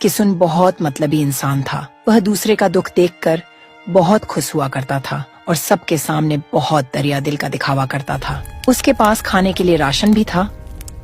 किसुन बहुत मतलबी इंसान था। वह दूसरे का दुख देखकर बहुत खुश हुआ करता था और सबके सामने बहुत दरिया दिल का दिखावा करता था। उसके पास खाने के लिए राशन भी था,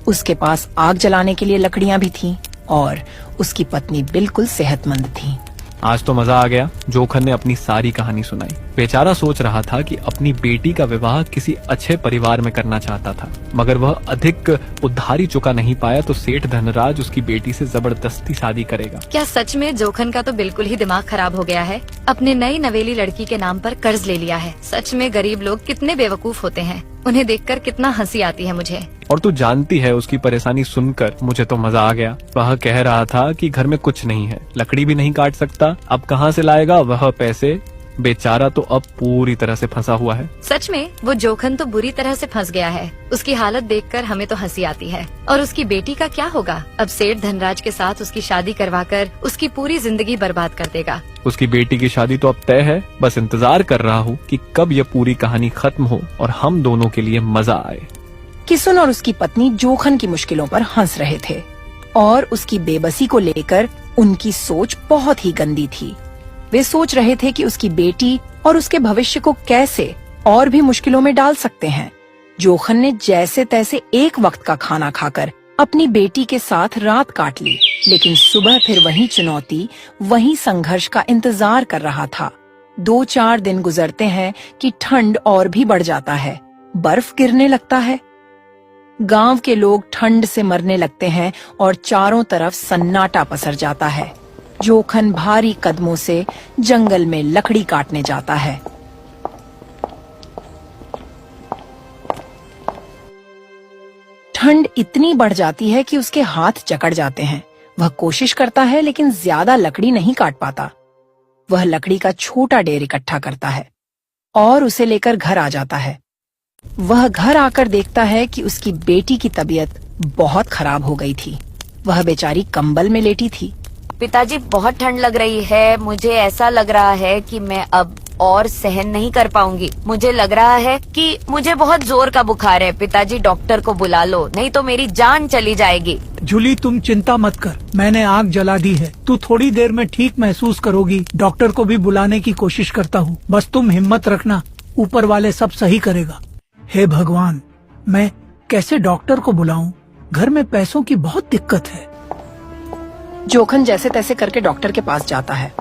उसके पास आग जलाने के लिए लकड़ियां भी थीं और उसकी पत्नी बिल्कुल सेहतमंद थी। आज तो मजा आ गया। जोखन ने अपनी सारी कहानी सुनाई। बेचारा सोच रहा था कि अपनी बेटी का विवाह किसी अच्छे परिवार में करना चाहता था, मगर वह अधिक उधारी चुका नहीं पाया तो सेठ धनराज उसकी बेटी से जबरदस्ती शादी करेगा। क्या सच में जोखन का तो बिल्कुल ही दिमाग खराब हो गया है। अपने नई नवेली लड़की के नाम पर कर्ज ले लिया है। सच में गरीब लोग कितने बेवकूफ होते हैं। उन्हें देखकर कितना हंसी आती है मुझे। और तू जानती है उसकी परेशानी सुनकर मुझे तो मजा आ गया। वह कह रहा था कि घर में कुछ नहीं है, लकड़ी भी नहीं काट सकता, अब कहाँ से लाएगा वह पैसे। बेचारा तो अब पूरी तरह से फंसा हुआ है। सच में वो जोखन तो बुरी तरह से फंस गया है। उसकी हालत देखकर हमें तो हंसी आती है। और उसकी बेटी का क्या होगा? अब सेठ धनराज के साथ उसकी शादी करवाकर उसकी पूरी जिंदगी बर्बाद कर देगा। उसकी बेटी की शादी तो अब तय है, बस इंतजार कर रहा हूँ कि कब यह पूरी कहानी खत्म हो और हम दोनों के लिए मजा आए। किसुन और उसकी पत्नी जोखन की मुश्किलों पर हंस रहे थे और उसकी बेबसी को लेकर उनकी सोच बहुत ही गंदी थी। वे सोच रहे थे कि उसकी बेटी और उसके भविष्य को कैसे और भी मुश्किलों में डाल सकते हैं। जोखन ने जैसे तैसे एक वक्त का खाना खाकर अपनी बेटी के साथ रात काट ली, लेकिन सुबह फिर वही चुनौती, वही संघर्ष का इंतजार कर रहा था। 2-4 दिन गुजरते हैं कि ठंड और भी बढ़ जाता है, बर्फ गिरने लगता है। गांव के लोग ठंड से मरने लगते हैं और चारों तरफ सन्नाटा पसर जाता है। जोखन भारी कदमों से जंगल में लकड़ी काटने जाता है। ठंड इतनी बढ़ जाती है कि उसके हाथ जकड़ जाते हैं। वह कोशिश करता है लेकिन ज्यादा लकड़ी नहीं काट पाता। वह लकड़ी का छोटा ढेर इकट्ठा करता है और उसे लेकर घर आ जाता है। वह घर आकर देखता है कि उसकी बेटी की तबीयत बहुत खराब हो गई थी। वह बेचारी कंबल में लेटी थी। पिताजी, बहुत ठंड लग रही है। मुझे ऐसा लग रहा है कि मैं अब और सहन नहीं कर पाऊंगी। मुझे लग रहा है कि मुझे बहुत जोर का बुखार है। पिताजी, डॉक्टर को बुला लो, नहीं तो मेरी जान चली जाएगी। जूली, तुम चिंता मत कर, मैंने आग जला दी है। तू थोड़ी देर में ठीक महसूस करोगी। डॉक्टर को भी बुलाने की कोशिश करता हूँ, बस तुम हिम्मत रखना, ऊपर वाले सब सही करेगा। हे भगवान, मैं कैसे डॉक्टर को बुलाऊं? घर में पैसों की बहुत दिक्कत है। जोखन जैसे तैसे करके डॉक्टर के पास जाता है।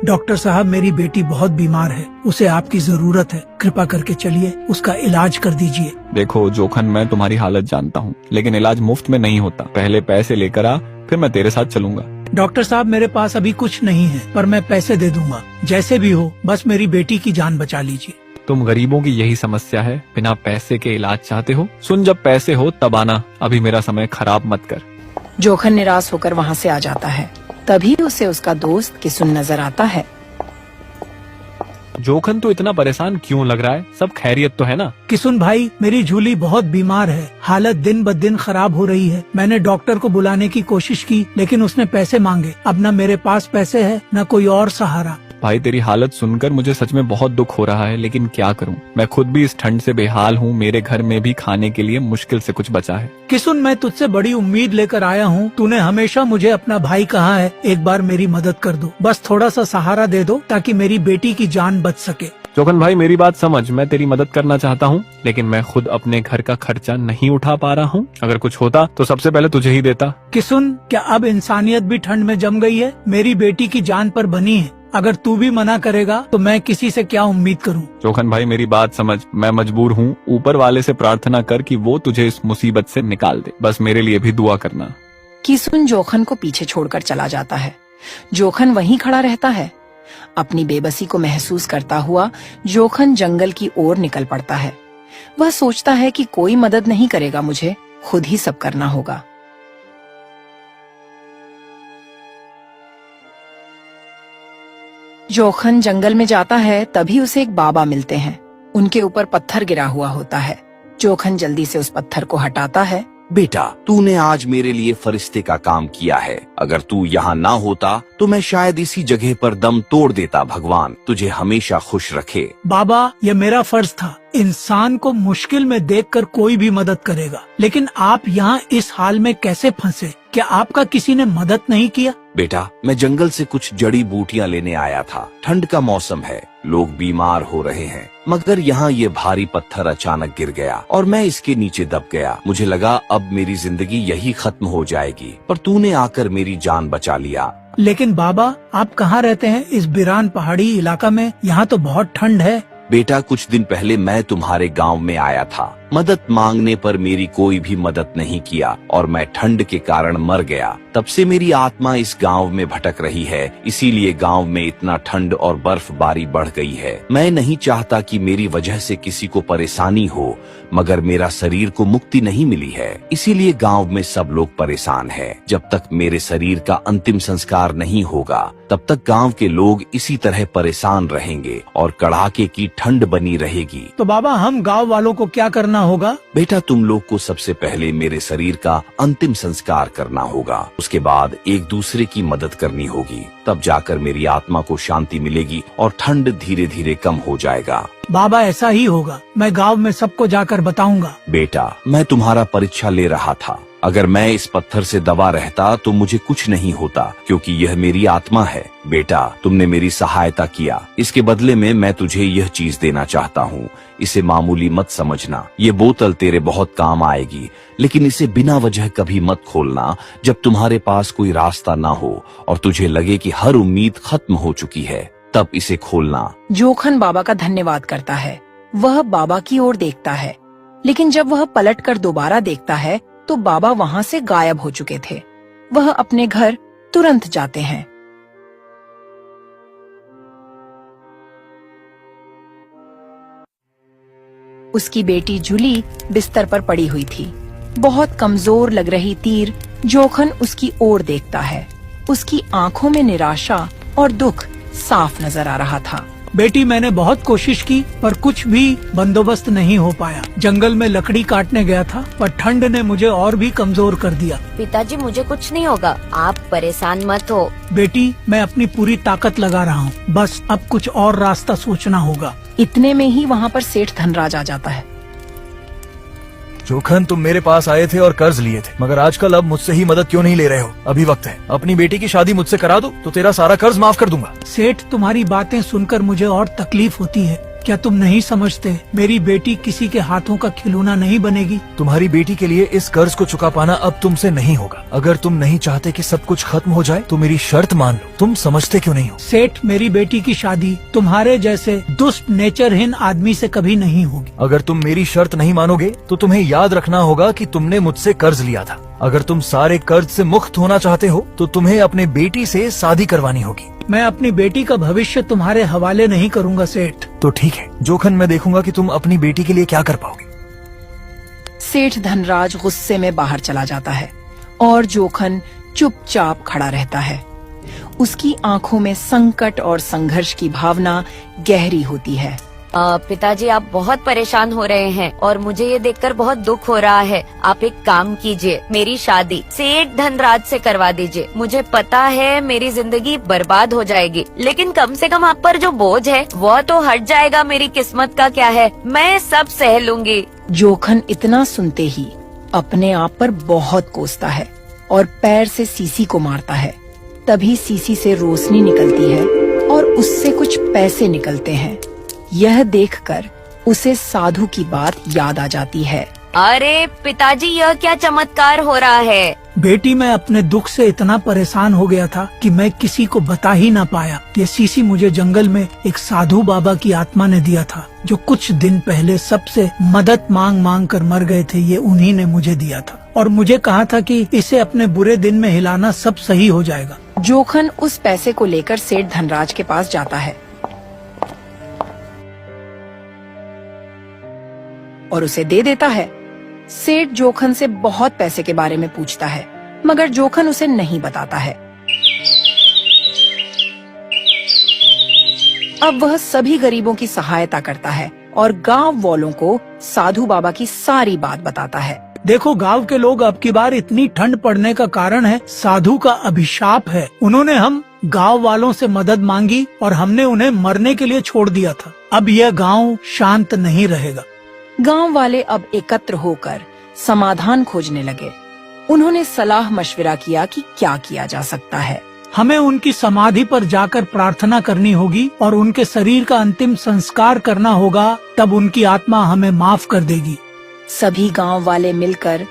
डॉक्टर साहब, मेरी बेटी बहुत बीमार है, उसे आपकी जरूरत है। कृपा करके चलिए, उसका इलाज कर दीजिए। देखो जोखन, मैं तुम्हारी हालत जानता हूँ, लेकिन इलाज मुफ्त में नहीं होता। पहले पैसे लेकर आ, फिर मैं तेरे साथ चलूंगा। डॉक्टर साहब, मेरे पास अभी कुछ नहीं है, पर मैं पैसे दे दूंगा। जैसे भी हो, बस मेरी बेटी की जान बचा लीजिए। तुम गरीबों की यही समस्या है, बिना पैसे के इलाज चाहते हो। सुन, जब पैसे हो तब आना, अभी मेरा समय खराब मत कर। जोखन निराश होकर वहाँ से आ जाता है। तभी उसे उसका दोस्त किसुन नजर आता है। जोखन तो इतना परेशान क्यों लग रहा है? सब खैरियत तो है ना? किसुन भाई, मेरी जूली बहुत बीमार है, हालत दिन ब दिन खराब हो रही है। मैंने डॉक्टर को बुलाने की कोशिश की, लेकिन उसने पैसे मांगे। अब न मेरे पास पैसे है, न कोई और सहारा। भाई, तेरी हालत सुनकर मुझे सच में बहुत दुख हो रहा है, लेकिन क्या करूं? मैं खुद भी इस ठंड से बेहाल हूं। मेरे घर में भी खाने के लिए मुश्किल से कुछ बचा है। किसुन, मैं तुझसे बड़ी उम्मीद लेकर आया हूँ। तूने हमेशा मुझे अपना भाई कहा है। एक बार मेरी मदद कर दो, बस थोड़ा सा सहारा दे दो, ताकि मेरी बेटी की जान बच सके। जोखन भाई, मेरी बात समझ। मैं तेरी मदद करना चाहता हूँ, लेकिन मैं खुद अपने घर का खर्चा नहीं उठा पा रहा हूँ। अगर कुछ होता तो सबसे पहले तुझे ही देता। किसुन, क्या अब इंसानियत भी ठंड में जम गई है? मेरी बेटी की जान पर बनी है। अगर तू भी मना करेगा तो मैं किसी से क्या उम्मीद करूं? जोखन भाई, मेरी बात समझ। मैं मजबूर हूँ। ऊपर वाले से प्रार्थना कर कि वो तुझे इस मुसीबत से निकाल दे। बस मेरे लिए भी दुआ करना। किसुन जोखन को पीछे छोड़कर चला जाता है। जोखन वहीं खड़ा रहता है। अपनी बेबसी को महसूस करता हुआ जोखन जंगल की ओर निकल पड़ता है। वह सोचता है कि कोई मदद नहीं करेगा, मुझे खुद ही सब करना होगा। जोखन जंगल में जाता है, तभी उसे एक बाबा मिलते हैं। उनके ऊपर पत्थर गिरा हुआ होता है। जोखन जल्दी से उस पत्थर को हटाता है बेटा, तूने आज मेरे लिए फरिश्ते का काम किया है। अगर तू यहाँ ना होता तो मैं शायद इसी जगह पर दम तोड़ देता। भगवान तुझे हमेशा खुश रखे। बाबा, ये मेरा फर्ज था। इंसान को मुश्किल में देखकर कोई भी मदद करेगा, लेकिन आप यहाँ इस हाल में कैसे फंसे? क्या आपका किसी ने मदद नहीं किया? बेटा, मैं जंगल से कुछ जड़ी बूटियां लेने आया था। ठंड का मौसम है, लोग बीमार हो रहे हैं, मगर यहाँ ये भारी पत्थर अचानक गिर गया और मैं इसके नीचे दब गया। मुझे लगा अब मेरी जिंदगी यही खत्म हो जाएगी, पर तूने आकर मेरी जान बचा लिया। लेकिन बाबा, आप कहाँ रहते हैं? इस बिरान पहाड़ी इलाका में? यहाँ तो बहुत ठंड है। बेटा, कुछ दिन पहले मैं तुम्हारे गांव में आया था। मदद मांगने पर मेरी कोई भी मदद नहीं किया और मैं ठंड के कारण मर गया। तब से मेरी आत्मा इस गांव में भटक रही है, इसीलिए गांव में इतना ठंड और बर्फबारी बढ़ गई है। मैं नहीं चाहता कि मेरी वजह से किसी को परेशानी हो, मगर मेरा शरीर को मुक्ति नहीं मिली है, इसीलिए गांव में सब लोग परेशान हैं। जब तक मेरे शरीर का अंतिम संस्कार नहीं होगा, तब तक गांव के लोग इसी तरह परेशान रहेंगे और कड़ाके की ठंड बनी रहेगी। तो बाबा, हम गांव वालों को क्या करना होगा? बेटा, तुम लोग को सबसे पहले मेरे शरीर का अंतिम संस्कार करना होगा। उसके बाद एक दूसरे की मदद करनी होगी, तब जाकर मेरी आत्मा को शांति मिलेगी और ठंड धीरे धीरे कम हो जाएगा। बाबा, ऐसा ही होगा। मैं गांव में सबको जाकर बताऊंगा। बेटा, मैं तुम्हारा परीक्षा ले रहा था। अगर मैं इस पत्थर से दबा रहता तो मुझे कुछ नहीं होता, क्योंकि यह मेरी आत्मा है। बेटा, तुमने मेरी सहायता किया, इसके बदले में मैं तुझे यह चीज देना चाहता हूँ। इसे मामूली मत समझना। ये बोतल तेरे बहुत काम आएगी, लेकिन इसे बिना वजह कभी मत खोलना जब तुम्हारे पास कोई रास्ता ना हो और तुझे लगे कि हर उम्मीद खत्म हो चुकी है, तब इसे खोलना। जोखन बाबा का धन्यवाद करता है। वह बाबा की ओर देखता है, लेकिन जब वह पलटकर दोबारा देखता है तो बाबा वहाँ से गायब हो चुके थे। वह अपने घर तुरंत जाते हैं। उसकी बेटी जूली बिस्तर पर पड़ी हुई थी। बहुत कमजोर लग रही तीर जोखन उसकी ओर देखता है। उसकी आंखों में निराशा और दुख साफ नजर आ रहा था। बेटी, मैंने बहुत कोशिश की पर कुछ भी बंदोबस्त नहीं हो पाया। जंगल में लकड़ी काटने गया था, पर ठंड ने मुझे और भी कमजोर कर दिया। पिताजी, मुझे कुछ नहीं होगा, आप परेशान मत हो। बेटी, मैं अपनी पूरी ताकत लगा रहा हूँ, बस अब कुछ और रास्ता सोचना होगा। इतने में ही वहाँ पर सेठ धनराज आ जाता है। जोखन, तुम मेरे पास आए थे और कर्ज लिए थे, मगर आजकल अब मुझसे ही मदद क्यों नहीं ले रहे हो? अभी वक्त है, अपनी बेटी की शादी मुझसे करा दो तो तेरा सारा कर्ज माफ कर दूंगा। सेठ, तुम्हारी बातें सुनकर मुझे और तकलीफ होती है। क्या तुम नहीं समझते, मेरी बेटी किसी के हाथों का खिलौना नहीं बनेगी। तुम्हारी बेटी के लिए इस कर्ज को चुका पाना अब तुमसे नहीं होगा। अगर तुम नहीं चाहते कि सब कुछ खत्म हो जाए तो मेरी शर्त मान लो। तुम समझते क्यों नहीं हो? सेठ, मेरी बेटी की शादी तुम्हारे जैसे दुष्ट नेचरहीन आदमी से कभी नहीं होगी। अगर तुम मेरी शर्त नहीं मानोगे तो तुम्हें याद रखना होगा कि तुमने मुझसे कर्ज लिया था। अगर तुम सारे कर्ज से मुक्त होना चाहते हो तो तुम्हें अपने बेटी से शादी करवानी होगी। मैं अपनी बेटी का भविष्य तुम्हारे हवाले नहीं करूंगा सेठ। तो ठीक है जोखन, मैं देखूंगा कि तुम अपनी बेटी के लिए क्या कर पाओगे। सेठ धनराज गुस्से में बाहर चला जाता है और जोखन चुपचाप खड़ा रहता है। उसकी आंखों में संकट और संघर्ष की भावना गहरी होती है। पिताजी, आप बहुत परेशान हो रहे हैं और मुझे ये देखकर बहुत दुख हो रहा है। आप एक काम कीजिए, मेरी शादी सेठ धनराज से करवा दीजिए। मुझे पता है मेरी जिंदगी बर्बाद हो जाएगी, लेकिन कम से कम आप पर जो बोझ है वो तो हट जाएगा। मेरी किस्मत का क्या है, मैं सब सह लूंगी। जोखन इतना सुनते ही अपने आप पर बहुत कोसता है और पैर से सीसी को मारता है। तभी सीसी से रोशनी निकलती है और उससे कुछ पैसे निकलते हैं। यह देखकर उसे साधु की बात याद आ जाती है। अरे पिताजी, यह क्या चमत्कार हो रहा है? बेटी, मैं अपने दुख से इतना परेशान हो गया था कि मैं किसी को बता ही ना पाया। ये सीसी मुझे जंगल में एक साधु बाबा की आत्मा ने दिया था, जो कुछ दिन पहले सबसे मदद मांग मांग कर मर गए थे। ये उन्हीं ने मुझे दिया था और मुझे कहा था कि इसे अपने बुरे दिन में हिलाना, सब सही हो जाएगा। जोखन उस पैसे को लेकर सेठ धनराज के पास जाता है और उसे दे देता है। सेठ जोखन से बहुत पैसे के बारे में पूछता है, मगर जोखन उसे नहीं बताता है। अब वह सभी गरीबों की सहायता करता है और गांव वालों को साधु बाबा की सारी बात बताता है। देखो गांव के लोग अब की बार इतनी ठंड पड़ने का कारण है साधु का अभिशाप है। उन्होंने हम गांव वालों से मदद मांगी और हमने उन्हें मरने के लिए छोड़ दिया था। अब यह गांव शांत नहीं रहेगा। गांव वाले अब एकत्र होकर समाधान खोजने लगे। उन्होंने सलाह मशविरा किया कि क्या किया जा सकता है। हमें उनकी समाधि पर जाकर प्रार्थना करनी होगी और उनके शरीर का अंतिम संस्कार करना होगा, तब उनकी आत्मा हमें माफ कर देगी। सभी गांव वाले मिलकर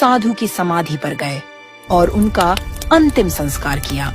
साधु की समाधि पर गए और उनका अंतिम संस्कार किया।